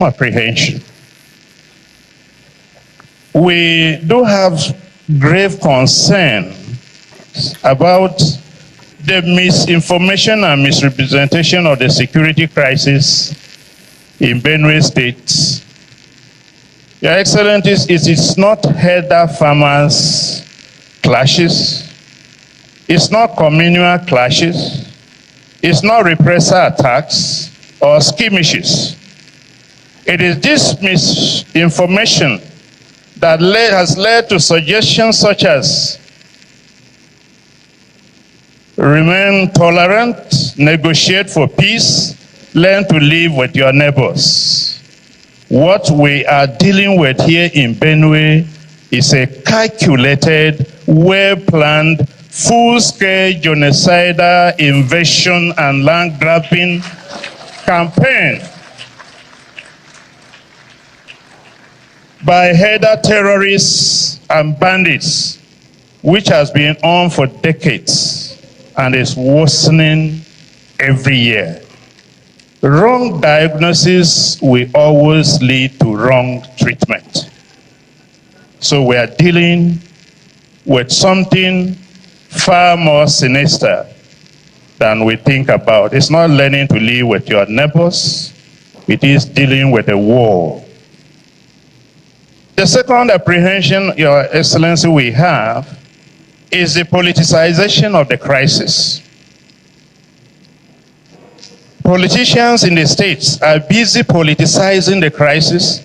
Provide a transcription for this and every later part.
apprehension. We do have grave concern about the misinformation and misrepresentation of the security crisis in Benue State. Your Excellencies, it is not herder farmers clashes, it's not communal clashes, it's not repressor attacks or skirmishes. It is this misinformation that has led to suggestions such as remain tolerant, negotiate for peace, learn to live with your neighbors. What we are dealing with here in Benue is a calculated, well-planned, full-scale genocidal invasion and land-grabbing campaign by herder terrorists and bandits, which has been on for decades and is worsening every year. Wrong diagnosis will always lead to wrong treatment. So we are dealing with something far more sinister than we think about. It's not learning to live with your neighbors, it is dealing with a war. The second apprehension, Your Excellency, we have is the politicization of the crisis. Politicians in the states are busy politicizing the crisis,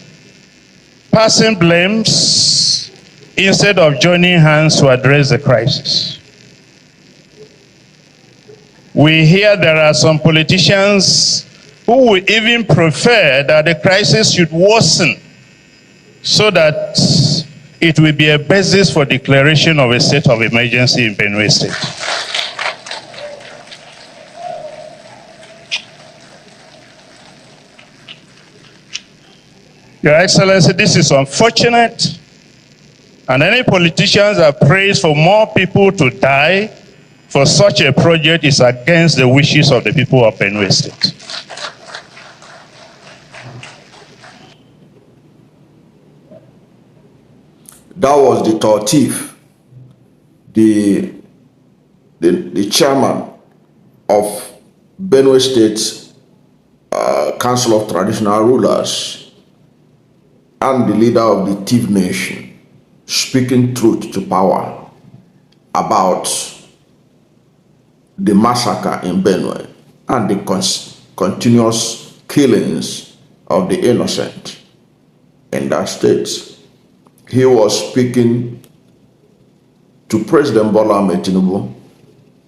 passing blames instead of joining hands to address the crisis. We hear there are some politicians who will even prefer that the crisis should worsen so that it will be a basis for declaration of a state of emergency in Benue State. Your Excellency, this is unfortunate, and any politicians that prays for more people to die for such a project is against the wishes of the people of Benue State. That was the Tor Tiv, the chairman of Benue State Council of Traditional Rulers and the leader of the Tiv Nation, speaking truth to power about the massacre in Benue and the continuous killings of the innocent in that state. He was speaking to President Bola Ahmed Tinubu,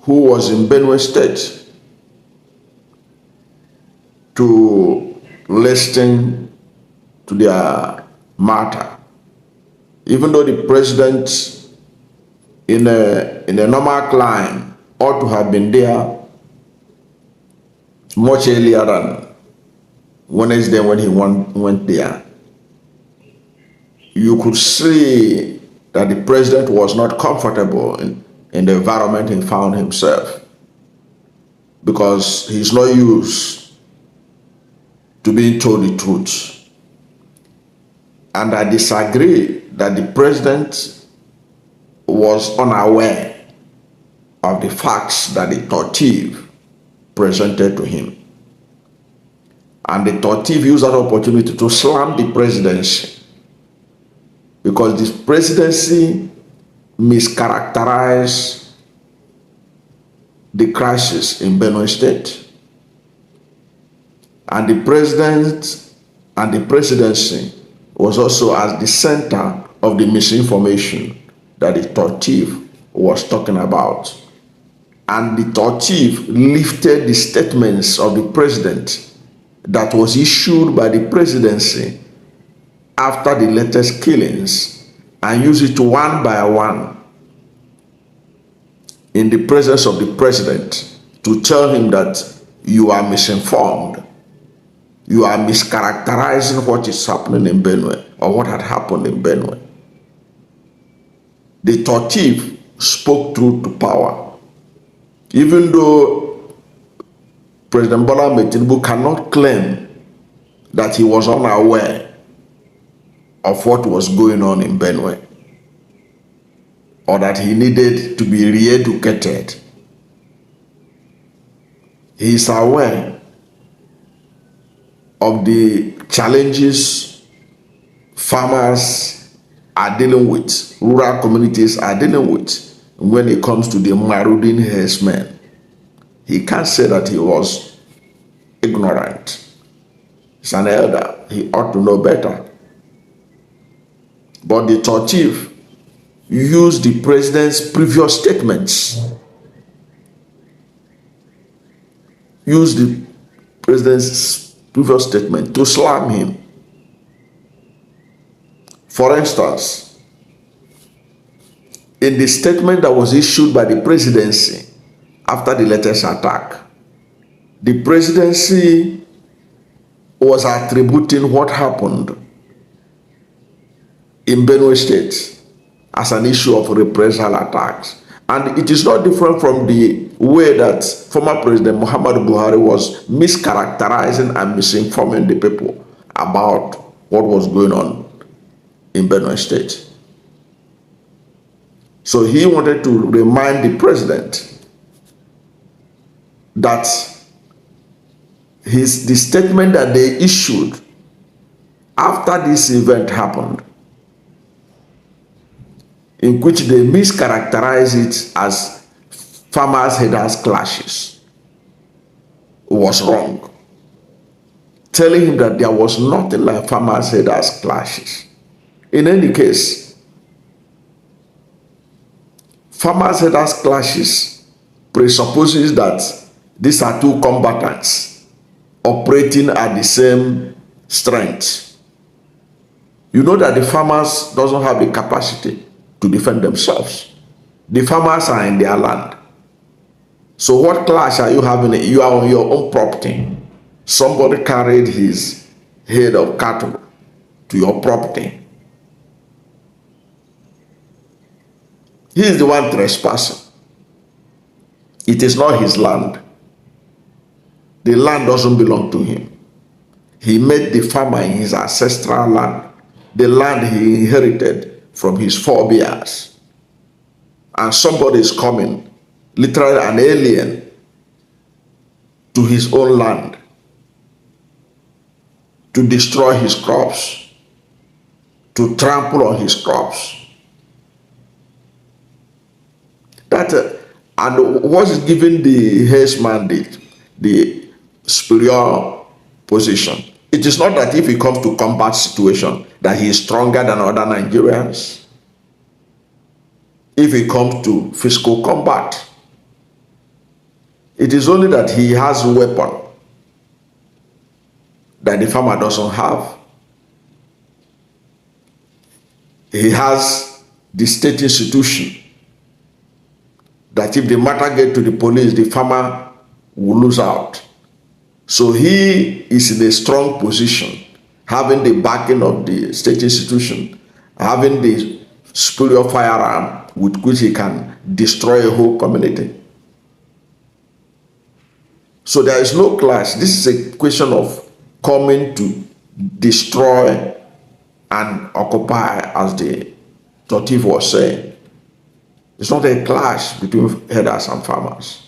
who was in Benue State, to listen to their matter. Even though the president in a normal climb ought to have been there much earlier than Wednesday when he went there, you could see that the president was not comfortable in the environment he found himself, because he's not used to being told the truth. And I disagree that the president was unaware of the facts that the Tor Tiv presented to him. And the Tor Tiv used that opportunity to slam the presidency, because this presidency mischaracterized the crisis in Benue State. And the president and the presidency was also at the center of the misinformation that the Tor Tiv was talking about. And the Tor Tiv lifted the statements of the president that was issued by the presidency after the latest killings and use it one by one in the presence of the president to tell him that you are misinformed. You are mischaracterizing what is happening in Benue or what had happened in Benue. The Tor Tiv spoke truth to power. Even though President Bola Ahmed Tinubu cannot claim that he was unaware of what was going on in Benue, or that he needed to be re-educated. He is aware of the challenges farmers are dealing with, rural communities are dealing with when it comes to the marauding herdsmen. He can't say that he was ignorant. He's an elder. He ought to know better. But the Tor Tiv used the president's previous statements, to slam him. For instance, in the statement that was issued by the presidency after the latest attack, the presidency was attributing what happened in Benue State as an issue of reprisal attacks. And it is not different from the way that former President Muhammadu Buhari was mischaracterizing and misinforming the people about what was going on in Benue State. So he wanted to remind the president that the statement that they issued after this event happened, in which they mischaracterize it as farmers-herders clashes, was wrong. Telling him that there was nothing like farmers-herders clashes. In any case, farmers-herders clashes presupposes that these are two combatants operating at the same strength. You know that the farmers doesn't have the capacity to defend themselves. The farmers are in their land. So what clash are you having? You are on your own property. Somebody carried his head of cattle to your property. He is the one trespassing. It is not his land. The land doesn't belong to him. He made the farmer in his ancestral land, the land he inherited from his forebears. And somebody is coming, literally an alien, to his own land to destroy his crops, to trample on his crops. And what is giving the herdsman the superior position? It is not that if he comes to combat situation that he is stronger than other Nigerians. If he comes to physical combat, it is only that he has a weapon that the farmer doesn't have. He has the state institution that if the matter gets to the police, the farmer will lose out. So he is in a strong position, having the backing of the state institution, having the superior firearm with which he can destroy a whole community. So there is no clash. This is a question of coming to destroy and occupy, as the Tor Tiv was saying. It's not a clash between herders and farmers.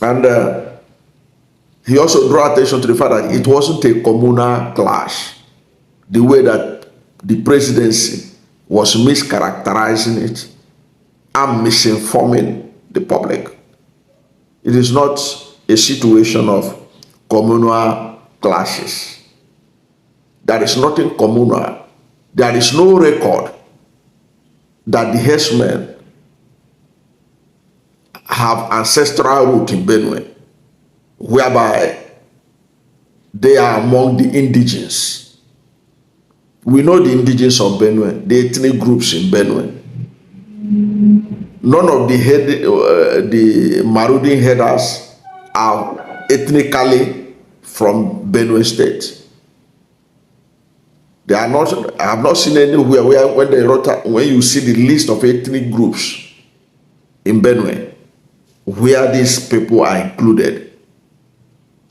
And he also drew attention to the fact that it wasn't a communal clash, the way that the presidency was mischaracterizing it and misinforming the public. It is not a situation of communal clashes. There is nothing communal. There is no record that the herdsmen have ancestral root in Benue, whereby they are among the indigenes. We know the indigenes of Benue, the ethnic groups in Benue. None of the marauding herders are ethnically from Benue State. They are not. I have not seen anywhere where when you see the list of ethnic groups in Benue, where these people are included.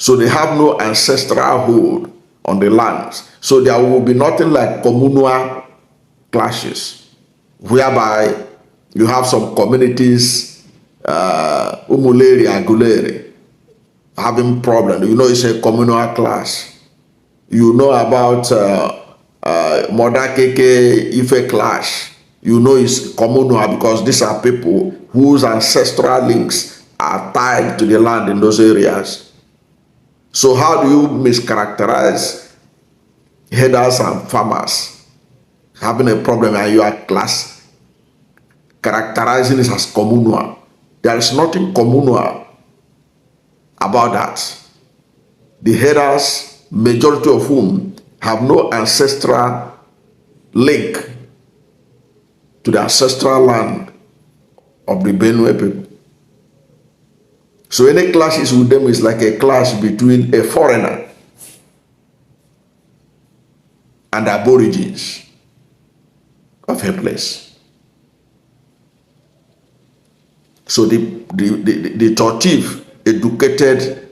So they have no ancestral hold on the lands. So there will be nothing like communal clashes, whereby you have some communities, Umuleri and Guleri, having problem. You know, it's a communal clash. You know about Modakeke Ife clash. You know it's communal because these are people whose ancestral links are tied to the land in those areas. So how do you mischaracterize herders and farmers having a problem and you are class characterizing it as communal? There is nothing communal about that. The herders, majority of whom have no ancestral link to the ancestral land of the Benue people. So any clashes with them is like a clash between a foreigner and aborigines of a place. So the Tor Tiv educated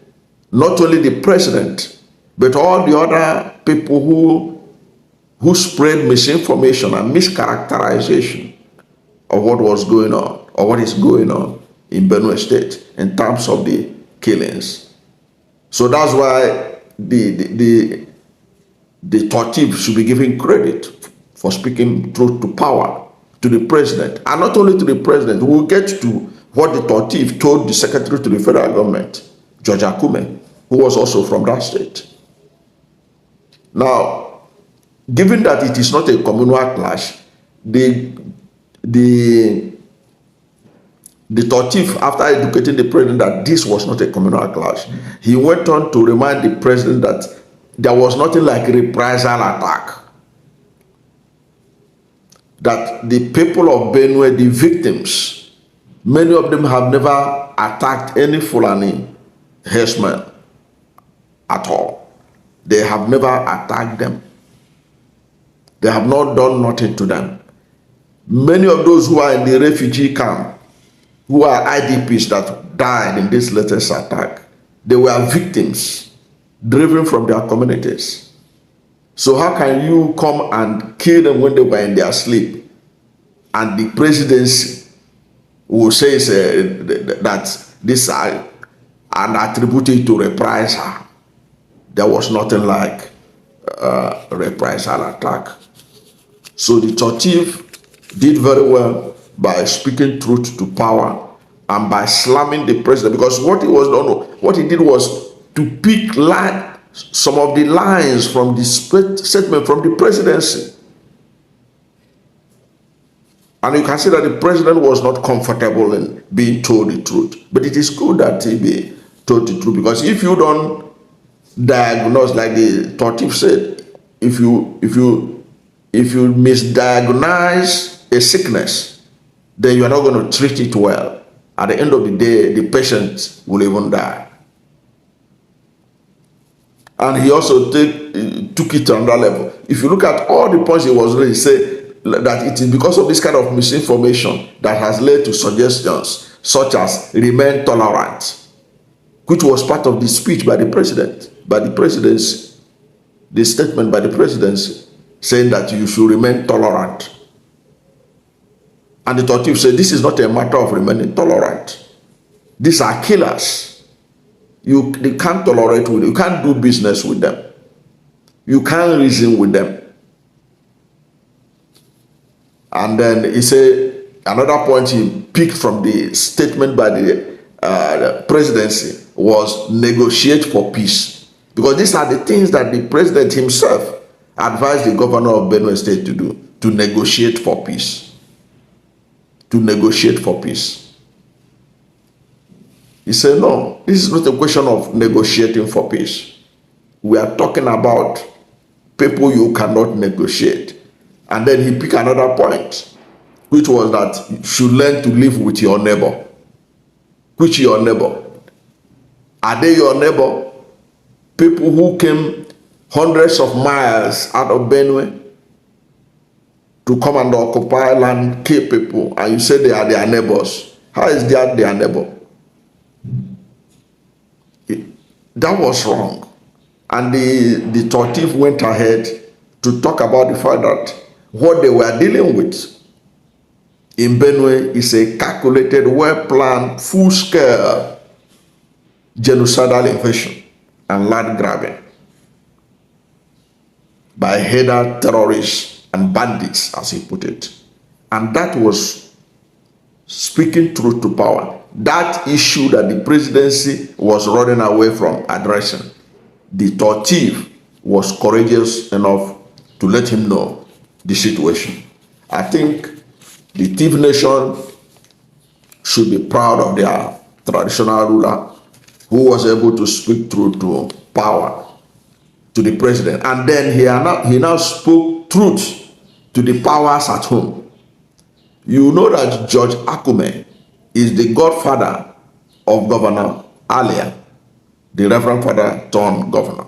not only the president, but all the other people who spread misinformation and mischaracterization of what was going on or what is going on in Benue State in terms of the killings. So that's why the Tor Tiv should be given credit for speaking truth to power to the president, and not only to the president. We'll get to what the Tor Tiv told the secretary to the federal government, George Akume, who was also from that state. Now, given that it is not a communal clash, the Tor Tiv, after educating the president that this was not a communal clash, he went on to remind the president that there was nothing like reprisal attack. That the people of Benue, the victims, many of them have never attacked any Fulani herdsmen at all. They have never attacked them. They have not done nothing to them. Many of those who are in the refugee camp, who are IDPs that died in this latest attack, they were victims driven from their communities. So how can you come and kill them when they were in their sleep? And the presidency will say that this are attributed to reprisal. There was nothing like reprisal attack. So the Tor Tiv did very well by speaking truth to power and by slamming the president, because what he did was to pick some of the lines from the statement from the presidency. And you can see that the president was not comfortable in being told the truth. But it is good that he be told the truth, because if you don't diagnose, like the Tor Tiv said, if you misdiagnose a sickness, then you are not going to treat it well. At the end of the day, the patient will even die. And he also took it to another level. If you look at all the points he was raising, he said that it is because of this kind of misinformation that has led to suggestions such as remain tolerant, which was part of the speech by the president, the statement by the presidency, saying that you should remain tolerant. And the Tor Tiv said this is not a matter of remaining tolerant. These are killers. They can't tolerate with them. You can't do business with them. You can't reason with them. And then he said another point he picked from the statement by the presidency was negotiate for peace. Because these are the things that the president himself advised the governor of Benue State to do, to negotiate for peace. To negotiate for peace. He said, no, this is not a question of negotiating for peace. We are talking about people you cannot negotiate. And then he picked another point, which was that you should learn to live with your neighbor. Which your neighbor? Are they your neighbor? People who came hundreds of miles out of Benue to come and occupy land, kill people, and you say they are their neighbors. How is that their neighbor? That was wrong. And the Tor Tiv went ahead to talk about the fact that what they were dealing with in Benue is a calculated, well-planned, full-scale genocidal invasion and land grabbing by header terrorists and bandits, as he put it. And that was speaking truth to power. That issue that the presidency was running away from addressing, the Tor Tiv was courageous enough to let him know the situation. I think the Tiv nation should be proud of their traditional ruler who was able to speak truth to power, to the president. And then he now spoke truth to the powers at home. You know that George Akume is the godfather of Governor Alia, the Reverend Father turned governor.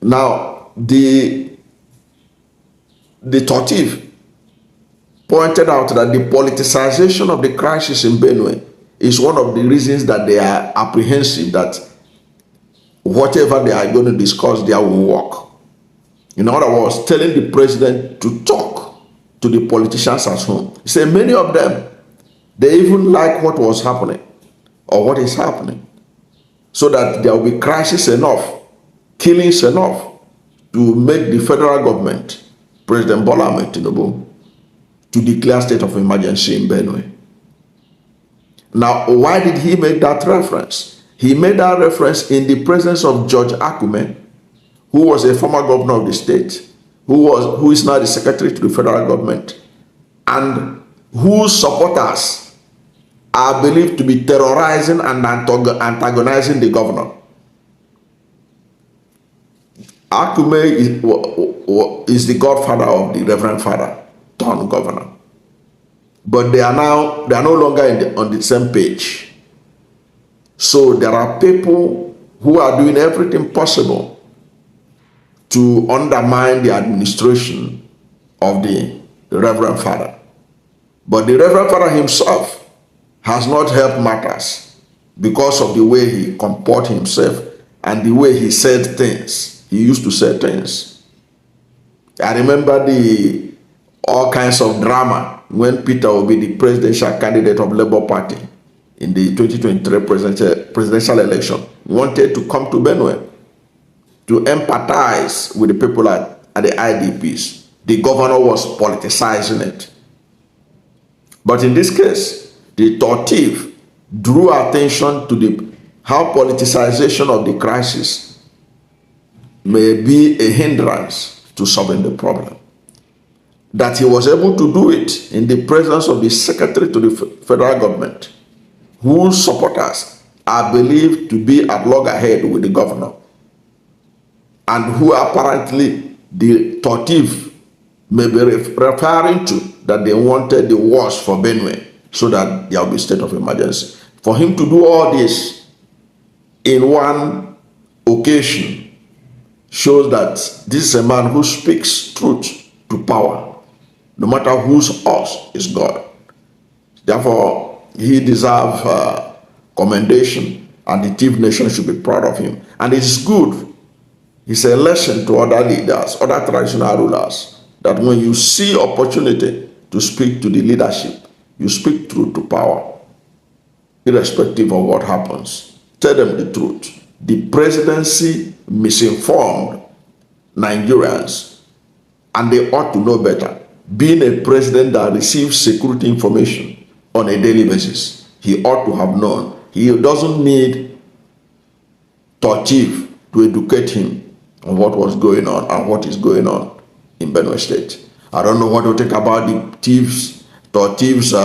Now, the Tor Tiv pointed out that the politicization of the crisis in Benue is one of the reasons that they are apprehensive that whatever they are going to discuss there will work. In other words, telling the president to talk to the politicians at home. He said many of them, they even like what was happening or what is happening, so that there will be crisis enough, killings enough to make the federal government, President Bola Ahmed Tinubu, to declare state of emergency in Benue. Now, why did he make that reference? He made that reference in the presence of George Akume, who was a former governor of the state, who is now the secretary to the federal government, and whose supporters are believed to be terrorizing and antagonizing the governor. Akume is the godfather of the Reverend Father turned governor. But they are no longer on the same page. So there are people who are doing everything possible to undermine the administration of the Reverend Father. But the Reverend Father himself has not helped matters because of the way he comported himself and the way he said things. He used to say things. I remember all kinds of drama when Peter Obi, the presidential candidate of Labour Party in the 2023 presidential election, wanted to come to Benue to empathize with the people at the IDPs. The governor was politicizing it. But in this case, the Tor Tiv drew attention to how politicization of the crisis may be a hindrance to solving the problem. That he was able to do it in the presence of the secretary to the federal government, whose supporters are believed to be at loggerhead with the governor, and who apparently the Tor Tiv may be referring to that they wanted the worst for Benue so that there will be state of emergency. For him to do all this in one occasion shows that this is a man who speaks truth to power, no matter whose us is God. Therefore, he deserves commendation, and the Tiv nation should be proud of him. And it is good. It's a lesson to other leaders, other traditional rulers, that when you see opportunity to speak to the leadership, you speak truth to power, irrespective of what happens. Tell them the truth. The presidency misinformed Nigerians, and they ought to know better. Being a president that receives security information on a daily basis, he ought to have known. He doesn't need Tor Tiv to educate him on what was going on and what is going on in Benue State. I don't know what to think about the Tor Tiv's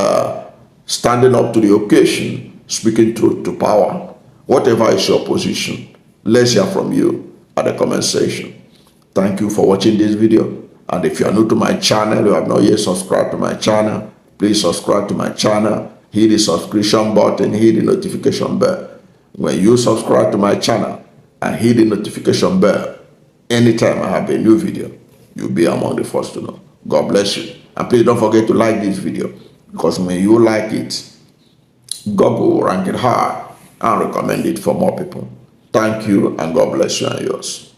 standing up to the occasion, speaking truth to power. Whatever is your position, let's hear from you at the comment section. Thank you for watching this video. And if you are new to my channel, you have not yet subscribed to my channel, please subscribe to my channel, hit the subscription button, hit the notification bell. When you subscribe to my channel and hit the notification bell, anytime I have a new video, you'll be among the first to know. God bless you. And please don't forget to like this video, because when you like it, God will rank it high and recommend it for more people. Thank you, and God bless you and yours.